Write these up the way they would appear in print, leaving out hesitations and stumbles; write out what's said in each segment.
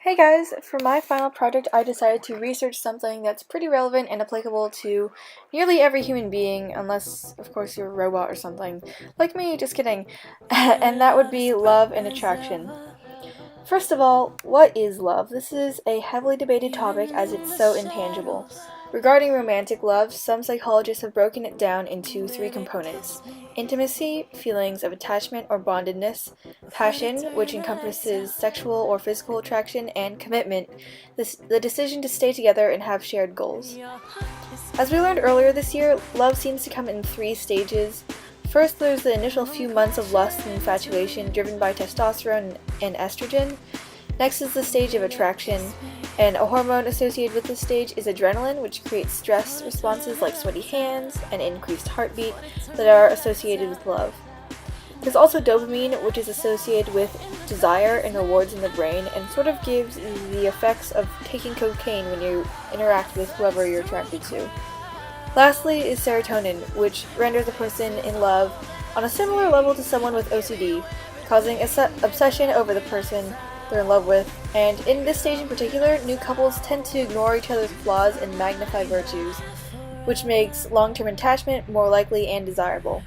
Hey guys, for my final project I decided to research something that's pretty relevant and applicable to nearly every human being, unless of course you're a robot or something. Like me, just kidding. And that would be love and attraction. First of all, what is love? This is a heavily debated topic as it's so intangible. Regarding romantic love, some psychologists have broken it down into three components: intimacy, feelings of attachment or bondedness; passion, which encompasses sexual or physical attraction; and commitment, the decision to stay together and have shared goals. As we learned earlier this year, love seems to come in three stages. First, there's the initial few months of lust and infatuation driven by testosterone and estrogen. Next is the stage of attraction, and a hormone associated with this stage is adrenaline, which creates stress responses like sweaty hands and increased heartbeat that are associated with love. There's also dopamine, which is associated with desire and rewards in the brain and sort of gives the effects of taking cocaine when you interact with whoever you're attracted to. Lastly is serotonin, which renders a person in love on a similar level to someone with OCD, causing obsession over the person they're in love with, and in this stage in particular, new couples tend to ignore each other's flaws and magnify virtues, which makes long-term attachment more likely and desirable.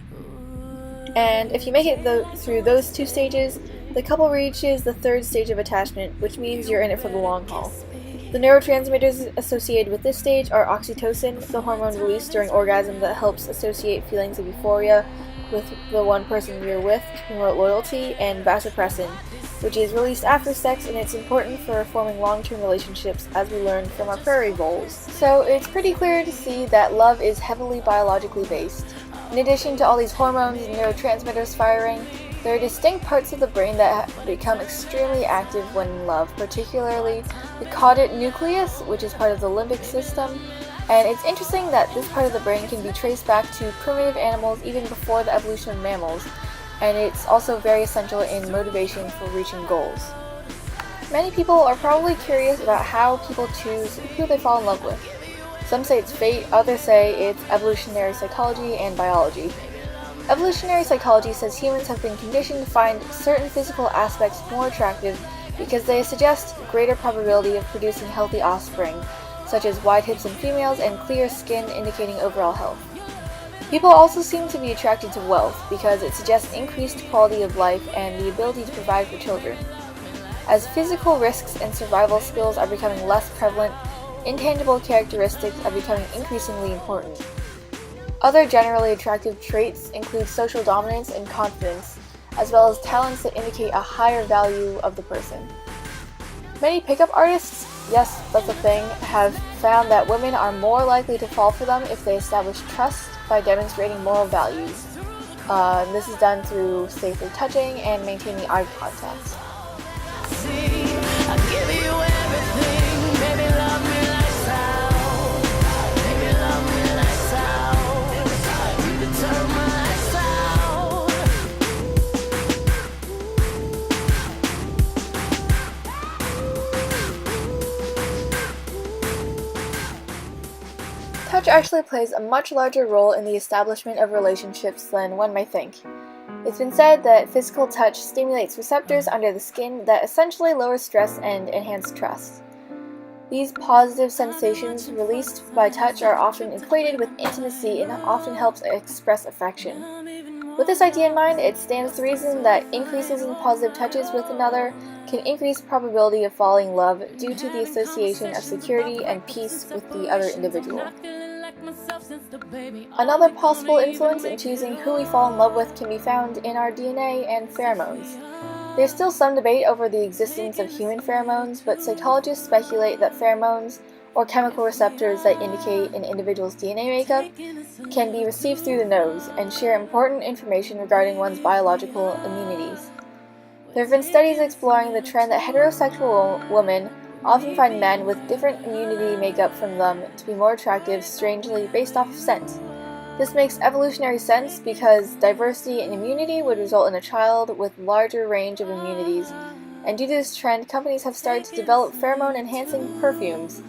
And if you make it through those two stages, the couple reaches the third stage of attachment, which means you're in it for the long haul. The neurotransmitters associated with this stage are oxytocin, the hormone released during orgasm that helps associate feelings of euphoria with the one person you're with to promote loyalty, and vasopressin, which is released after sex, and it's important for forming long-term relationships, as we learned from our prairie voles. So it's pretty clear to see that love is heavily biologically based. In addition to all these hormones and neurotransmitters firing, there are distinct parts of the brain that become extremely active when in love, particularly the caudate nucleus, which is part of the limbic system. And it's interesting that this part of the brain can be traced back to primitive animals even before the evolution of mammals, and it's also very essential in motivation for reaching goals. Many people are probably curious about how people choose who they fall in love with. Some say it's fate, others say it's evolutionary psychology and biology. Evolutionary psychology says humans have been conditioned to find certain physical aspects more attractive because they suggest greater probability of producing healthy offspring, such as wide hips in females and clear skin indicating overall health. People also seem to be attracted to wealth because it suggests increased quality of life and the ability to provide for children. As physical risks and survival skills are becoming less prevalent, intangible characteristics are becoming increasingly important. Other generally attractive traits include social dominance and confidence, as well as talents that indicate a higher value of the person. Many pickup artists, yes, that's a thing, have found that women are more likely to fall for them if they establish trust by demonstrating moral values. This is done through safely touching and maintaining eye contact. Touch actually plays a much larger role in the establishment of relationships than one may think. It's been said that physical touch stimulates receptors under the skin that essentially lower stress and enhance trust. These positive sensations released by touch are often equated with intimacy and often helps express affection. With this idea in mind, it stands to reason that increases in positive touches with another can increase probability of falling in love due to the association of security and peace with the other individual. Another possible influence in choosing who we fall in love with can be found in our DNA and pheromones. There's still some debate over the existence of human pheromones, but psychologists speculate that pheromones, or chemical receptors that indicate an individual's DNA makeup, can be received through the nose and share important information regarding one's biological immunities. There have been studies exploring the trend that heterosexual women often find men with different immunity makeup from them to be more attractive, strangely based off of scent. This makes evolutionary sense because diversity in immunity would result in a child with larger range of immunities, and due to this trend, companies have started to develop pheromone-enhancing perfumes,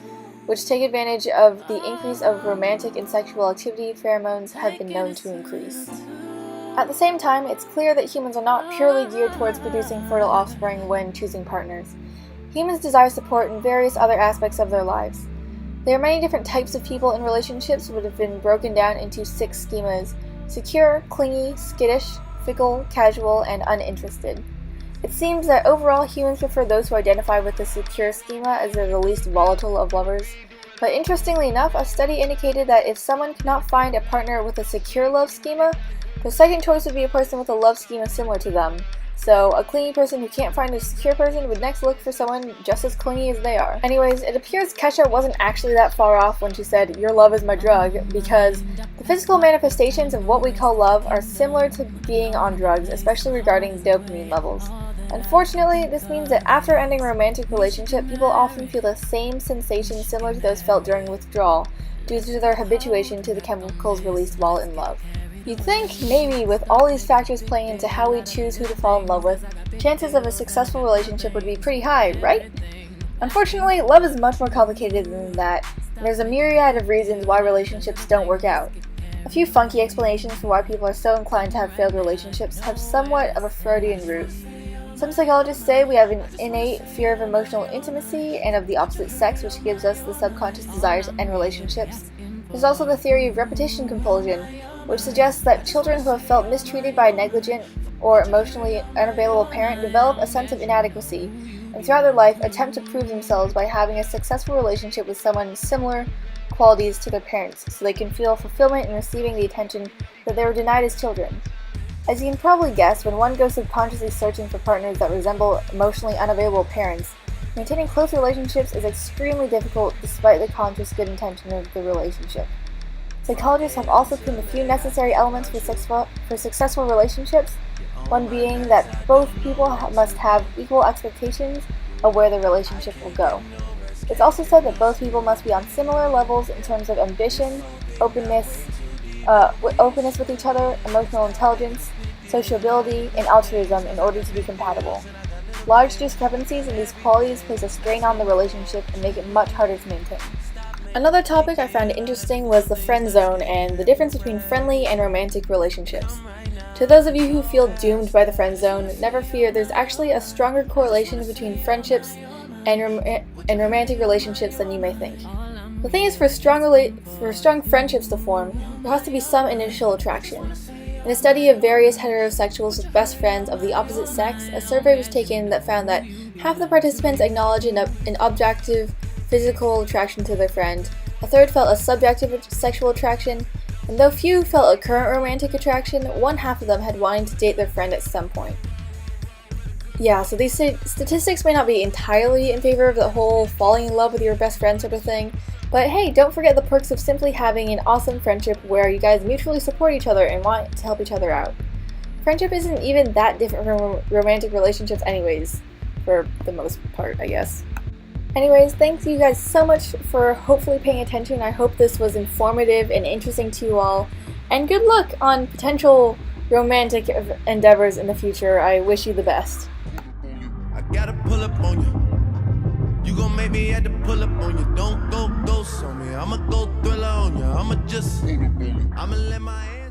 which take advantage of the increase of romantic and sexual activity pheromones have been known to increase. At the same time, it's clear that humans are not purely geared towards producing fertile offspring when choosing partners. Humans desire support in various other aspects of their lives. There are many different types of people in relationships, which have been broken down into 6 schemas: secure, clingy, skittish, fickle, casual, and uninterested. It seems that overall humans prefer those who identify with the secure schema as they're the least volatile of lovers. But interestingly enough, a study indicated that if someone cannot find a partner with a secure love schema, their second choice would be a person with a love schema similar to them. So, a clingy person who can't find a secure person would next look for someone just as clingy as they are. Anyways, it appears Kesha wasn't actually that far off when she said, "Your love is my drug," because the physical manifestations of what we call love are similar to being on drugs, especially regarding dopamine levels. Unfortunately, this means that after ending a romantic relationship, people often feel the same sensations similar to those felt during withdrawal, due to their habituation to the chemicals released while in love. You'd think, maybe, with all these factors playing into how we choose who to fall in love with, chances of a successful relationship would be pretty high, right? Unfortunately, love is much more complicated than that, and there's a myriad of reasons why relationships don't work out. A few funky explanations for why people are so inclined to have failed relationships have somewhat of a Freudian root. Some psychologists say we have an innate fear of emotional intimacy and of the opposite sex, which gives us the subconscious desires to end relationships. There's also the theory of repetition compulsion, which suggests that children who have felt mistreated by a negligent or emotionally unavailable parent develop a sense of inadequacy, and throughout their life attempt to prove themselves by having a successful relationship with someone with similar qualities to their parents, so they can feel fulfillment in receiving the attention that they were denied as children. As you can probably guess, when one goes subconsciously searching for partners that resemble emotionally unavailable parents, maintaining close relationships is extremely difficult despite the conscious good intention of the relationship. Psychologists have also proven a few necessary elements for successful relationships, one being that both people must have equal expectations of where the relationship will go. It's also said that both people must be on similar levels in terms of ambition, openness with each other, emotional intelligence, sociability, and altruism in order to be compatible. Large discrepancies in these qualities place a strain on the relationship and make it much harder to maintain. Another topic I found interesting was the friend zone and the difference between friendly and romantic relationships. To those of you who feel doomed by the friend zone, never fear, there's actually a stronger correlation between friendships and romantic relationships than you may think. The thing is, for strong friendships to form, there has to be some initial attraction. In a study of various heterosexuals with best friends of the opposite sex, a survey was taken that found that half the participants acknowledged an objective physical attraction to their friend, a third felt a subjective sexual attraction, and though few felt a current romantic attraction, one half of them had wanted to date their friend at some point. Yeah, so these statistics may not be entirely in favor of the whole falling in love with your best friend sort of thing, but hey, don't forget the perks of simply having an awesome friendship where you guys mutually support each other and want to help each other out. Friendship isn't even that different from romantic relationships anyways, for the most part, I guess. Anyways, thanks you guys so much for hopefully paying attention. I hope this was informative and interesting to you all. And good luck on potential romantic endeavors in the future. I wish you the best. I gotta pull up on you. You gon' make me have to pull up on you. Don't go ghost on me. I'ma go thriller on you. I'ma let my